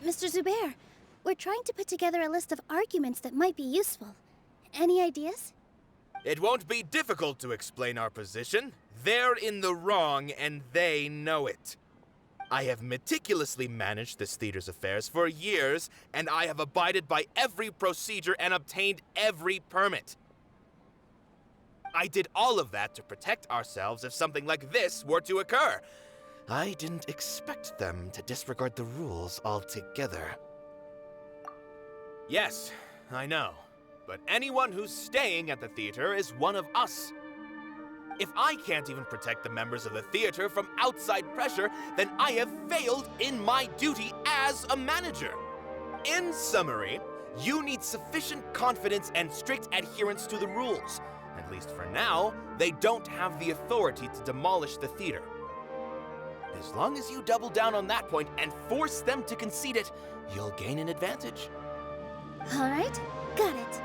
Mr. Zubair, we're trying to put together a list of arguments that might be useful. Any ideas? It won't be difficult to explain our position. They're in the wrong, and they know it. I have meticulously managed this theater's affairs for years, and I have abided by every procedure and obtained every permit. I did all of that to protect ourselves if something like this were to occur. I didn't expect them to disregard the rules altogether. Yes, I know. But anyone who's staying at the theater is one of us. If I can't even protect the members of the theater from outside pressure, then I have failed in my duty as a manager. In summary, you need sufficient confidence and strict adherence to the rules. At least for now, they don't have the authority to demolish the theater. As long as you double down on that point and force them to concede it, you'll gain an advantage. All right, got it.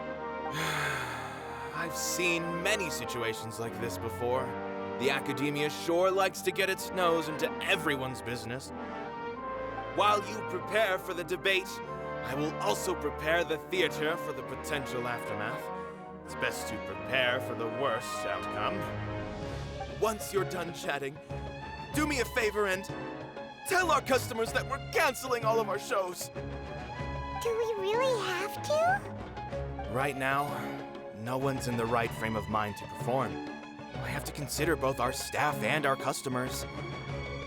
I've seen many situations like this before. The academia sure likes to get its nose into everyone's business. While you prepare for the debate, I will also prepare the theater for the potential aftermath. It's best to prepare for the worst outcome. Once you're done chatting, do me a favor and tell our customers that we're canceling all of our shows. Do we really have to? Right now, no one's in the right frame of mind to perform. I have to consider both our staff and our customers.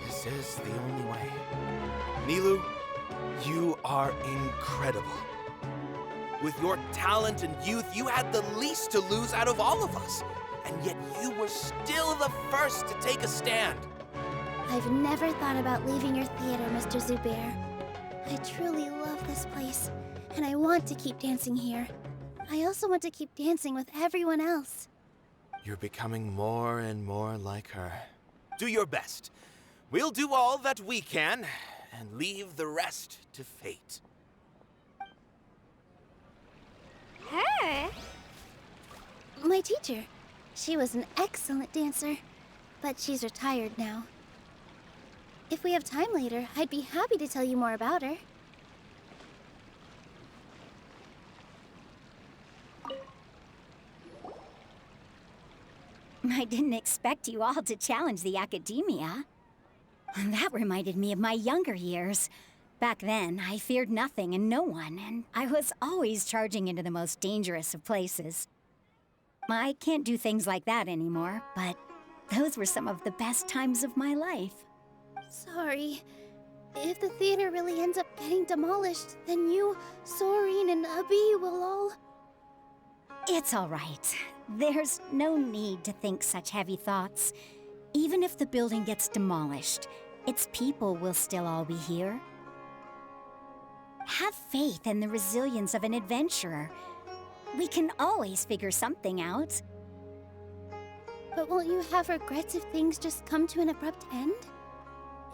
This is the only way. Nilu, you are incredible. With your talent and youth, you had the least to lose out of all of us. And yet you were still the first to take a stand. I've never thought about leaving your theater, Mr. Zubair. I truly love this place, and I want to keep dancing here. I also want to keep dancing with everyone else. You're becoming more and more like her. Do your best. We'll do all that we can, and leave the rest to fate. Her? My teacher. She was an excellent dancer, but she's retired now. If we have time later, I'd be happy to tell you more about her. I didn't expect you all to challenge the academia. That reminded me of my younger years. Back then, I feared nothing and no one, and I was always charging into the most dangerous of places. I can't do things like that anymore, but those were some of the best times of my life. Sorry. If the theater really ends up getting demolished, then you, Soreen, and Abi will all... It's all right. There's no need to think such heavy thoughts. Even if the building gets demolished, its people will still all be here. Have faith in the resilience of an adventurer. We can always figure something out. But won't you have regrets if things just come to an abrupt end?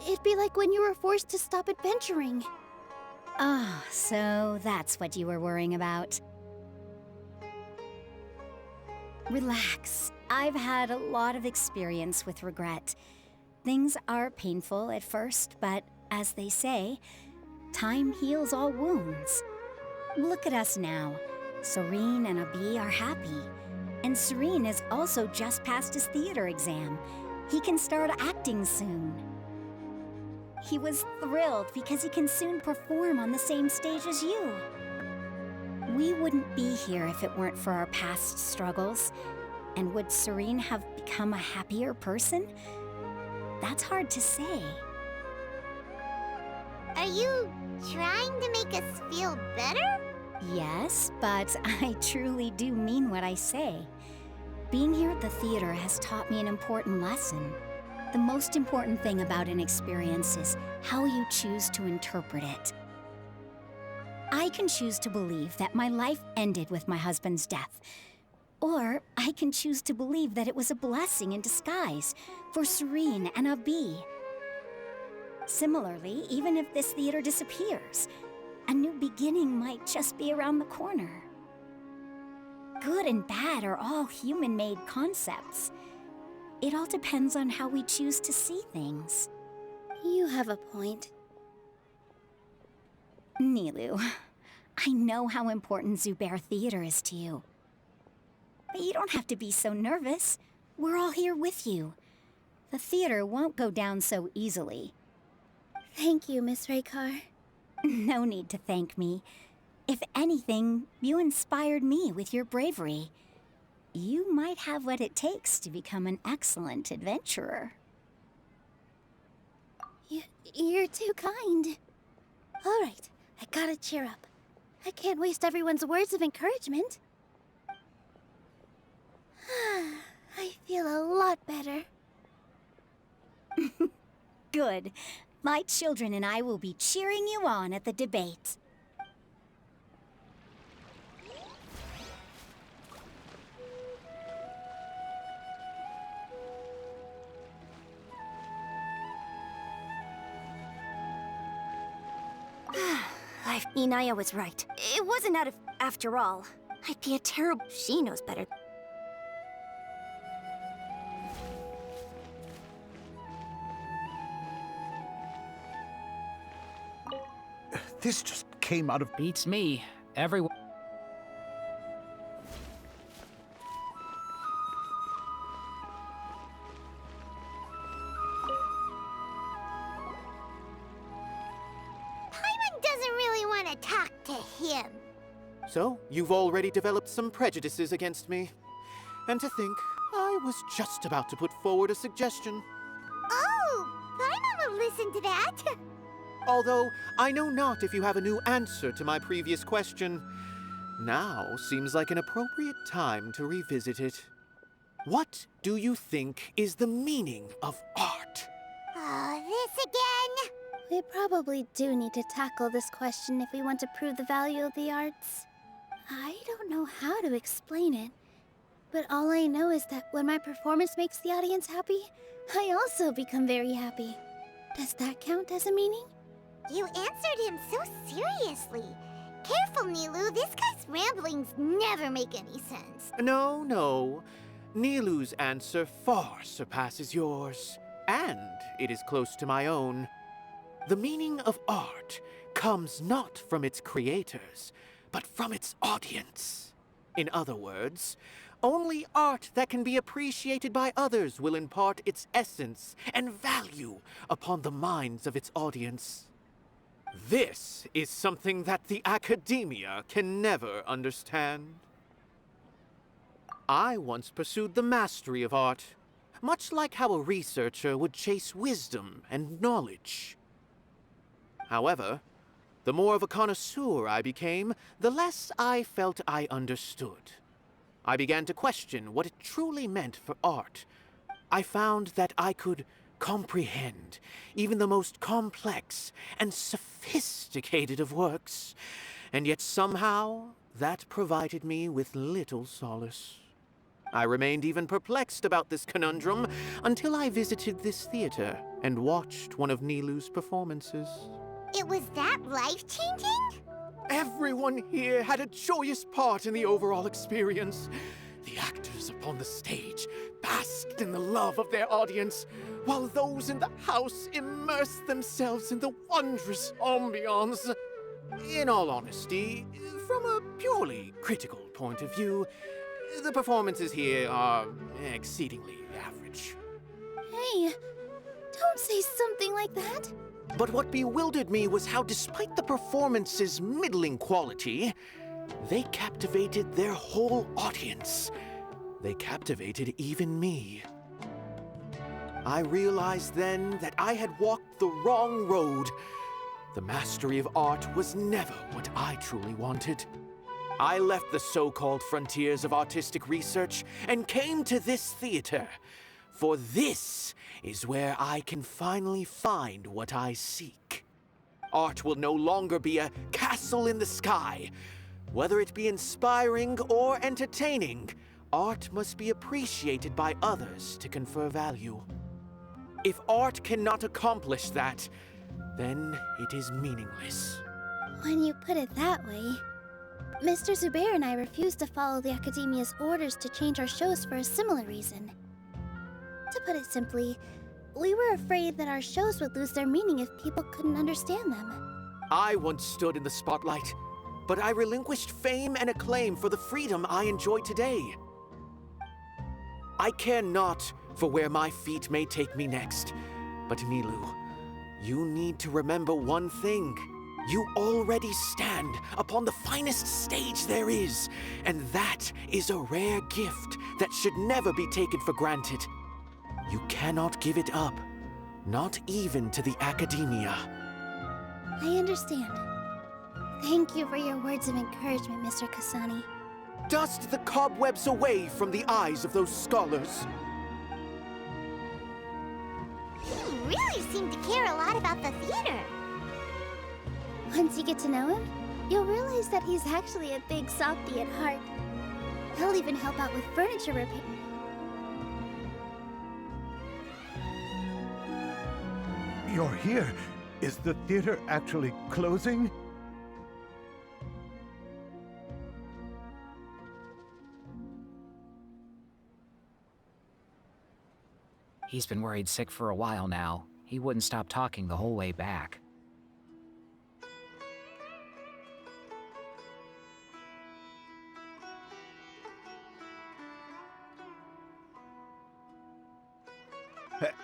It'd be like when you were forced to stop adventuring. Ah, so that's what you were worrying about. Relax. I've had a lot of experience with regret. Things are painful at first, but as they say, time heals all wounds. Look at us now. Soreen and Abi are happy. And Soreen has also just passed his theater exam. He can start acting soon. He was thrilled because he can soon perform on the same stage as you. We wouldn't be here if it weren't for our past struggles. And would Soreen have become a happier person? That's hard to say. Are you trying to make us feel better? Yes, but I truly do mean what I say. Being here at the theater has taught me an important lesson. The most important thing about an experience is how you choose to interpret it. I can choose to believe that my life ended with my husband's death. Or I can choose to believe that it was a blessing in disguise for Soreen and Abi. Similarly, even if this theater disappears, a new beginning might just be around the corner. Good and bad are all human-made concepts. It all depends on how we choose to see things. You have a point. Nilu, I know how important Zubair Theater is to you. But you don't have to be so nervous. We're all here with you. The theater won't go down so easily. Thank you, Miss Raykar. No need to thank me. If anything, you inspired me with your bravery. You might have what it takes to become an excellent adventurer. You're too kind. All right, I gotta cheer up. I can't waste everyone's words of encouragement. I feel a lot better. Good. My children and I will be cheering you on at the debate. Inaya was right. It wasn't out of... After all, I'd be a terrible... She knows better. This just came out of... Beats me. Everyone... Paimon doesn't really want to talk to him. So, you've already developed some prejudices against me. And to think, I was just about to put forward a suggestion. Oh, Paimon will listen to that. Although, I know not if you have a new answer to my previous question. Now seems like an appropriate time to revisit it. What do you think is the meaning of art? Oh, this again? We probably do need to tackle this question if we want to prove the value of the arts. I don't know how to explain it, but all I know is that when my performance makes the audience happy, I also become very happy. Does that count as a meaning? You answered him so seriously. Careful, Nilu. This guy's ramblings never make any sense. No. Nilu's answer far surpasses yours, and it is close to my own. The meaning of art comes not from its creators, but from its audience. In other words, only art that can be appreciated by others will impart its essence and value upon the minds of its audience. This is something that the academia can never understand. I once pursued the mastery of art, much like how a researcher would chase wisdom and knowledge. However, the more of a connoisseur I became, the less I felt I understood. I began to question what it truly meant for art. I found that I could comprehend even the most complex and sophisticated of works, and yet somehow that provided me with little solace. I remained even perplexed about this conundrum until I visited this theater and watched one of Nilu's performances. It was that life-changing? Everyone here had a joyous part in the overall experience. The actors upon the stage basked in the love of their audience, while those in the house immersed themselves in the wondrous ambiance. In all honesty, from a purely critical point of view, the performances here are exceedingly average. Hey, don't say something like that. But what bewildered me was how, despite the performance's middling quality, they captivated their whole audience. They captivated even me. I realized then that I had walked the wrong road. The mastery of art was never what I truly wanted. I left the so-called frontiers of artistic research and came to this theater, for this is where I can finally find what I seek. Art will no longer be a castle in the sky. Whether it be inspiring or entertaining, art must be appreciated by others to confer value. If art cannot accomplish that, then it is meaningless. When you put it that way, Mr. Zubair and I refused to follow the Academia's orders to change our shows for a similar reason. To put it simply, we were afraid that our shows would lose their meaning if people couldn't understand them. I once stood in the spotlight, but I relinquished fame and acclaim for the freedom I enjoy today. I care not for where my feet may take me next, but Nilu, you need to remember one thing. You already stand upon the finest stage there is, and that is a rare gift that should never be taken for granted. You cannot give it up, not even to the academia. I understand. Thank you for your words of encouragement, Mr. Kasani. Dust the cobwebs away from the eyes of those scholars. You really seem to care a lot about the theater. Once you get to know him, you'll realize that he's actually a big softie at heart. He'll even help out with furniture repair. You're here. Is the theater actually closing? He's been worried sick for a while now. He wouldn't stop talking the whole way back.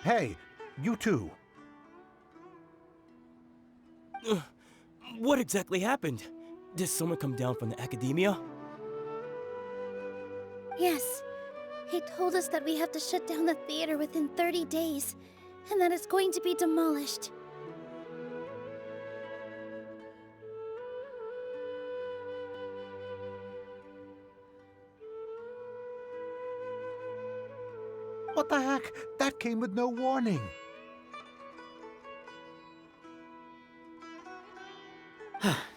Hey, you two. What exactly happened? Did someone come down from the academia? Yes. He told us that we have to shut down the theater within 30 days, and that it's going to be demolished. What the heck? That came with no warning.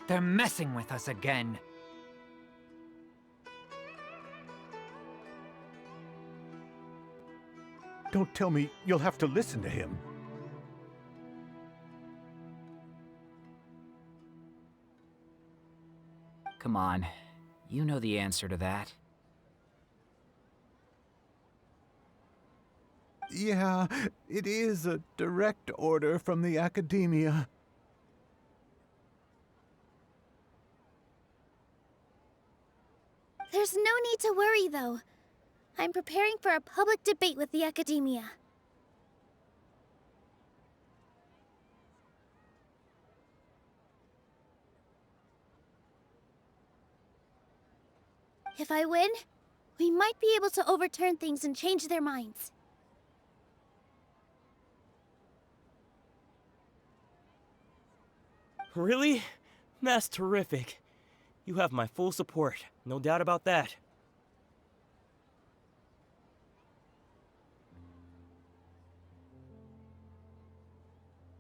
They're messing with us again. Don't tell me you'll have to listen to him. Come on. You know the answer to that. Yeah, it is a direct order from the academia. There's no need to worry, though. I'm preparing for a public debate with the academia. If I win, we might be able to overturn things and change their minds. Really? That's terrific. You have my full support, no doubt about that.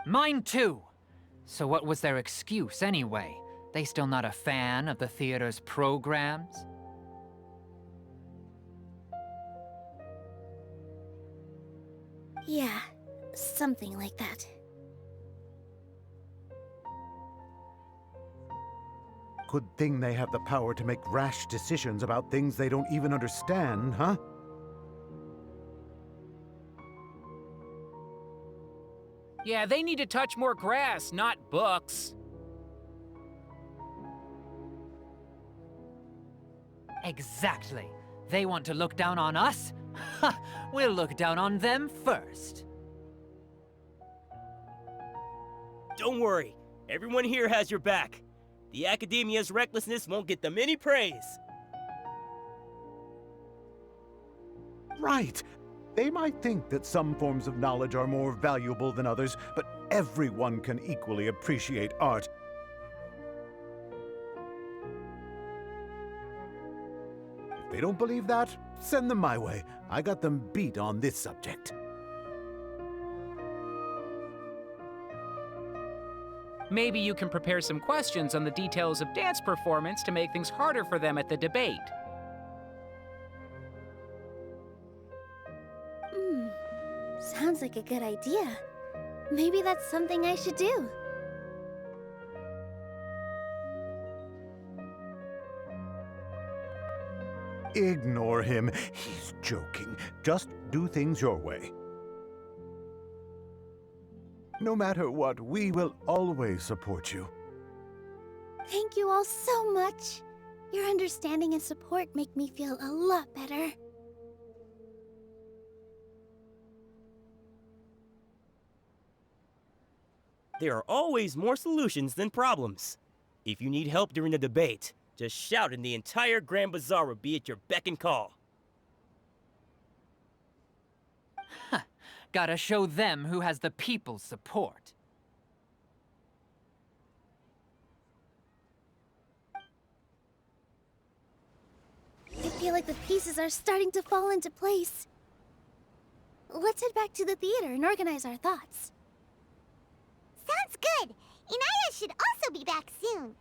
Mine too! So what was their excuse anyway? They still not a fan of the theater's programs? Yeah, something like that. Good thing they have the power to make rash decisions about things they don't even understand, huh? Yeah, they need to touch more grass, not books. Exactly. They want to look down on us? Ha! We'll look down on them first. Don't worry, everyone here has your back. The academia's recklessness won't get them any praise. Right. They might think that some forms of knowledge are more valuable than others, but everyone can equally appreciate art. If they don't believe that, send them my way. I got them beat on this subject. Maybe you can prepare some questions on the details of dance performance to make things harder for them at the debate. Sounds like a good idea. Maybe that's something I should do. Ignore him. He's joking. Just do things your way. No matter what, we will always support you. Thank you all so much. Your understanding and support make me feel a lot better. There are always more solutions than problems. If you need help during the debate, just shout and the entire Grand Bazaar will be at your beck and call. Gotta show them who has the people's support. I feel like the pieces are starting to fall into place. Let's head back to the theater and organize our thoughts. Sounds good. Inaya should also be back soon.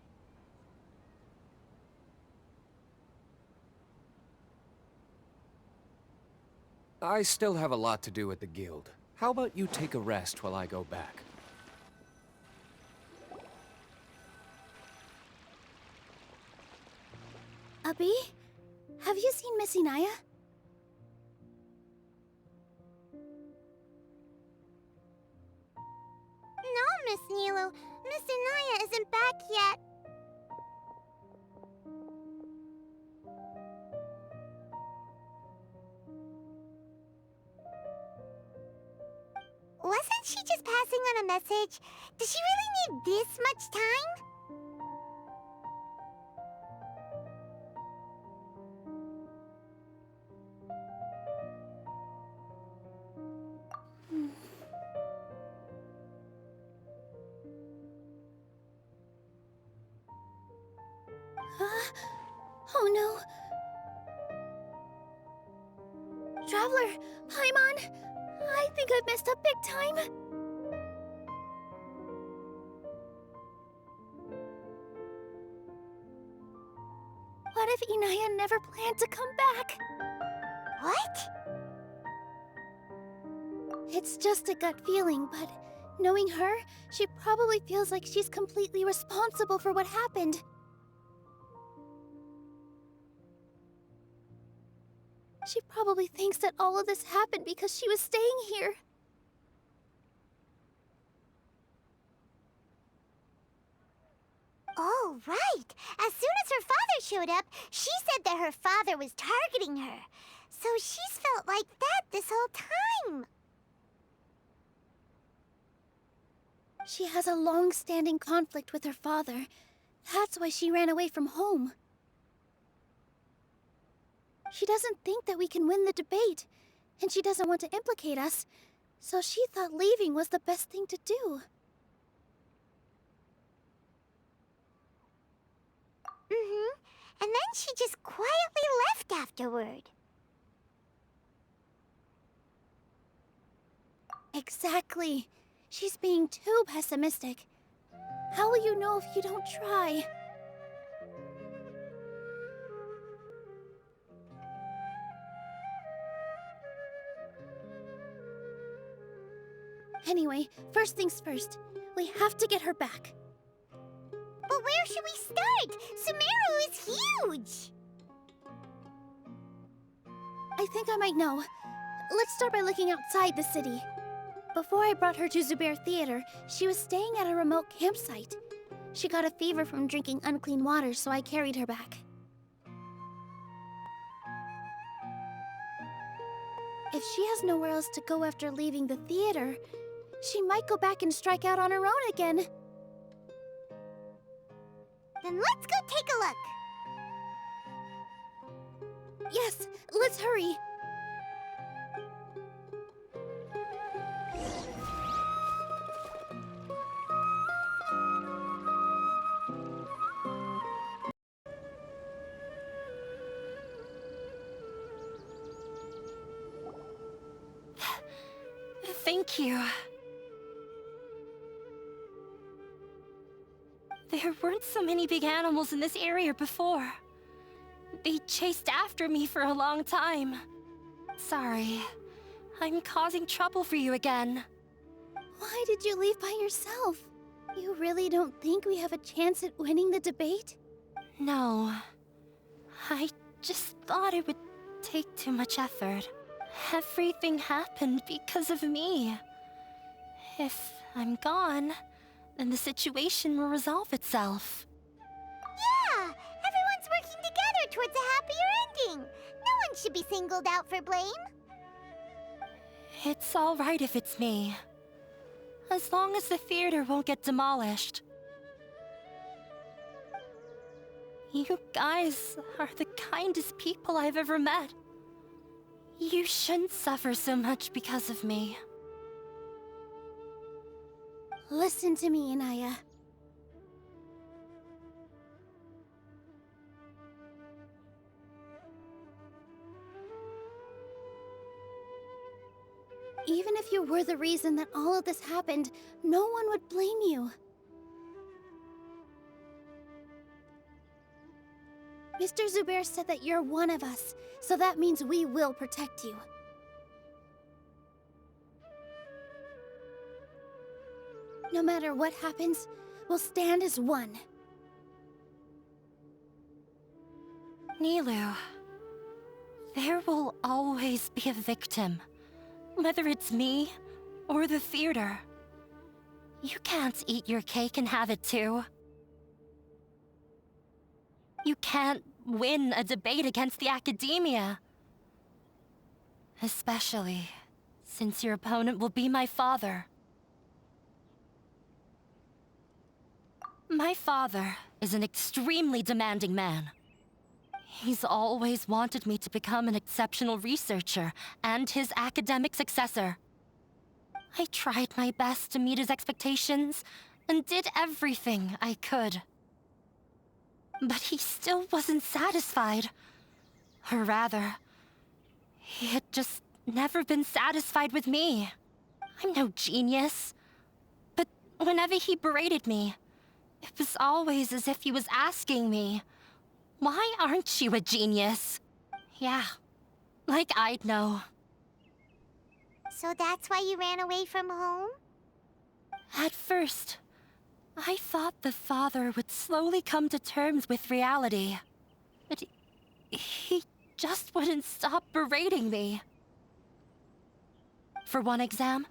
I still have a lot to do at the guild. How about you take a rest while I go back? Abi, have you seen Miss Inaya? No, Miss Nilu. Miss Inaya isn't back yet. Wasn't she just passing on a message? Does she really need this much time? Oh no. Traveler, Paimon, I think I've messed up big time. What if Inaya never planned to come back? What? It's just a gut feeling, but knowing her, she probably feels like she's completely responsible for what happened. She probably thinks that all of this happened because she was staying here. Oh, right. As soon as her father showed up, she said that her father was targeting her. So she's felt like that this whole time. She has a long-standing conflict with her father. That's why she ran away from home. She doesn't think that we can win the debate, and she doesn't want to implicate us, so she thought leaving was the best thing to do. And then she just quietly left afterward. Exactly. She's being too pessimistic. How will you know if you don't try? Anyway, first things first. We have to get her back. But where should we start? Sumeru is huge! I think I might know. Let's start by looking outside the city. Before I brought her to Zubair Theater, she was staying at a remote campsite. She got a fever from drinking unclean water, so I carried her back. If she has nowhere else to go after leaving the theater, she might go back and strike out on her own again. Then let's go take a look. Yes, let's hurry. Thank you. There weren't so many big animals in this area before. They chased after me for a long time. Sorry. I'm causing trouble for you again. Why did you leave by yourself? You really don't think we have a chance at winning the debate? No. I just thought it would take too much effort. Everything happened because of me. If I'm gone, then the situation will resolve itself. Yeah! Everyone's working together towards a happier ending. No one should be singled out for blame. It's all right if it's me. As long as the theater won't get demolished. You guys are the kindest people I've ever met. You shouldn't suffer so much because of me. Listen to me, Inaya. Even if you were the reason that all of this happened, no one would blame you. Mr. Zubair said that you're one of us, so that means we will protect you. No matter what happens, we'll stand as one. Nilu, there will always be a victim, whether it's me or the theater. You can't eat your cake and have it too. You can't win a debate against the academia. Especially since your opponent will be my father. My father is an extremely demanding man. He's always wanted me to become an exceptional researcher and his academic successor. I tried my best to meet his expectations and did everything I could. But he still wasn't satisfied. Or rather, he had just never been satisfied with me. I'm no genius. But whenever he berated me, it was always as if he was asking me, "Why aren't you a genius?" Yeah, like I'd know. So that's why you ran away from home? At first, I thought the father would slowly come to terms with reality. But he just wouldn't stop berating me. For one exam,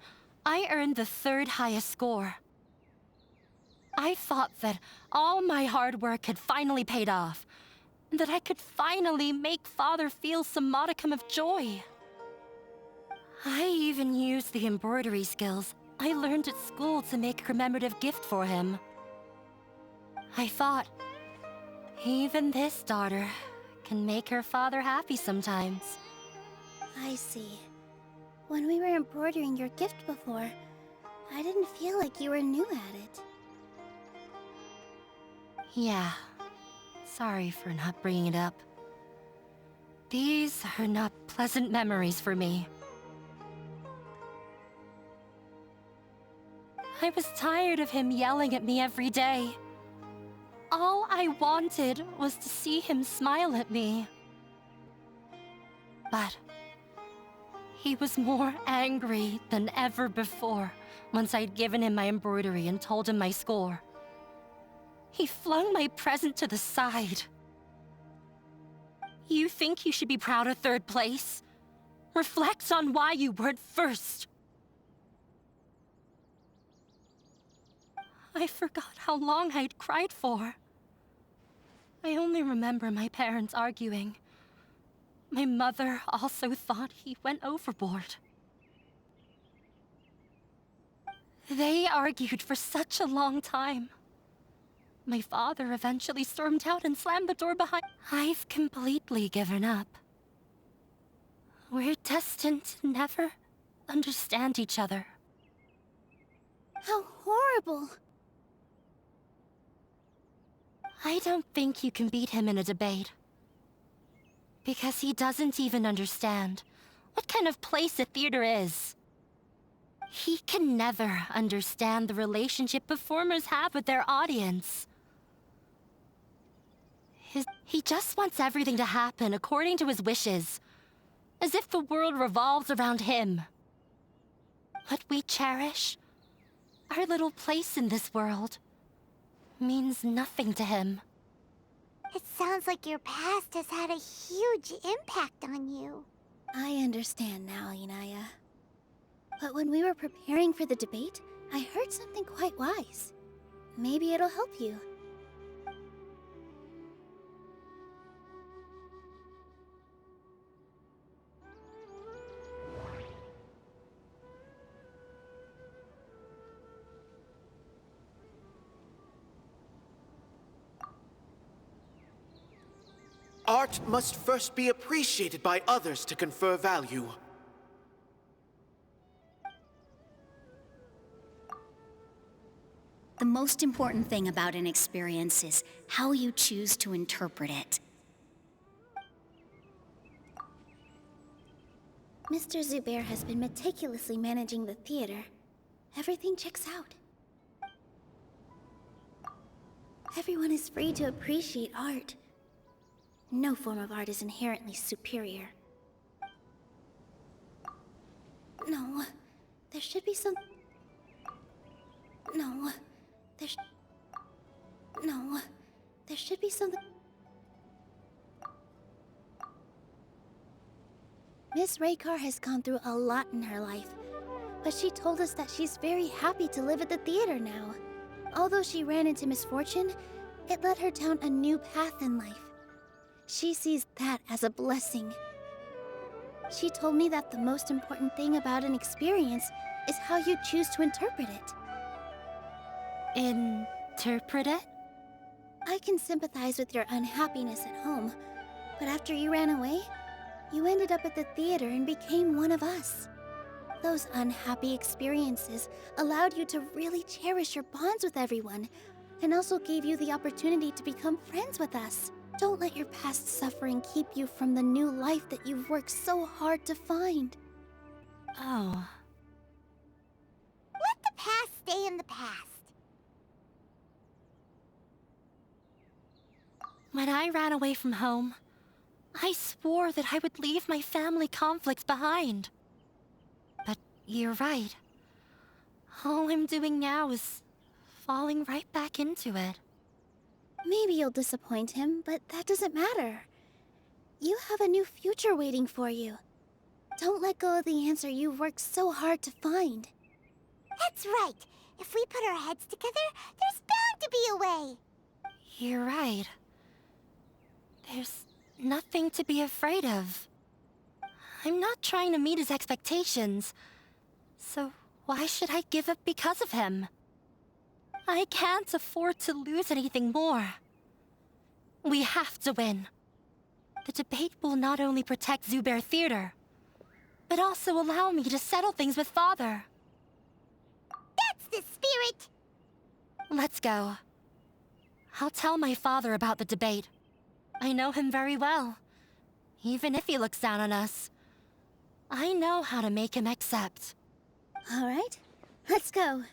I earned the 3rd highest score. I thought that all my hard work had finally paid off, and that I could finally make Father feel some modicum of joy. I even used the embroidery skills I learned at school to make a commemorative gift for him. I thought, even this daughter can make her father happy sometimes. I see. When we were embroidering your gift before, I didn't feel like you were new at it. Yeah. Sorry for not bringing it up. These are not pleasant memories for me. I was tired of him yelling at me every day. All I wanted was to see him smile at me. But he was more angry than ever before once I'd given him my embroidery and told him my score. He flung my present to the side. You think you should be proud of 3rd place? Reflect on why you weren't 1st. I forgot how long I'd cried for. I only remember my parents arguing. My mother also thought he went overboard. They argued for such a long time. My father eventually stormed out and slammed the door behind. I've completely given up. We're destined to never understand each other. How horrible! I don't think you can beat him in a debate. Because he doesn't even understand what kind of place a theater is. He can never understand the relationship performers have with their audience. He just wants everything to happen according to his wishes, as if the world revolves around him. What we cherish, our little place in this world, means nothing to him. It sounds like your past has had a huge impact on you. I understand now, Inaya. But when we were preparing for the debate, I heard something quite wise. Maybe it'll help you. Art must first be appreciated by others to confer value. The most important thing about an experience is how you choose to interpret it. Mr. Zubair has been meticulously managing the theater. Everything checks out. Everyone is free to appreciate art. No form of art is inherently superior. No, there should be some... No, there should be something... Miss Raykar has gone through a lot in her life, but she told us that she's very happy to live at the theater now. Although she ran into misfortune, it led her down a new path in life. She sees that as a blessing. She told me that the most important thing about an experience is how you choose to interpret it. Interpret it? I can sympathize with your unhappiness at home, but after you ran away, you ended up at the theater and became one of us. Those unhappy experiences allowed you to really cherish your bonds with everyone, and also gave you the opportunity to become friends with us. Don't let your past suffering keep you from the new life that you've worked so hard to find. Oh. Let the past stay in the past. When I ran away from home, I swore that I would leave my family conflicts behind. But you're right. All I'm doing now is falling right back into it. Maybe you'll disappoint him, but that doesn't matter. You have a new future waiting for you. Don't let go of the answer you've worked so hard to find. That's right. If we put our heads together, there's bound to be a way. You're right. There's nothing to be afraid of. I'm not trying to meet his expectations. So why should I give up because of him? I can't afford to lose anything more. We have to win. The debate will not only protect Zubair Theater, but also allow me to settle things with Father. That's the spirit! Let's go. I'll tell my father about the debate. I know him very well, even if he looks down on us. I know how to make him accept. All right, let's go.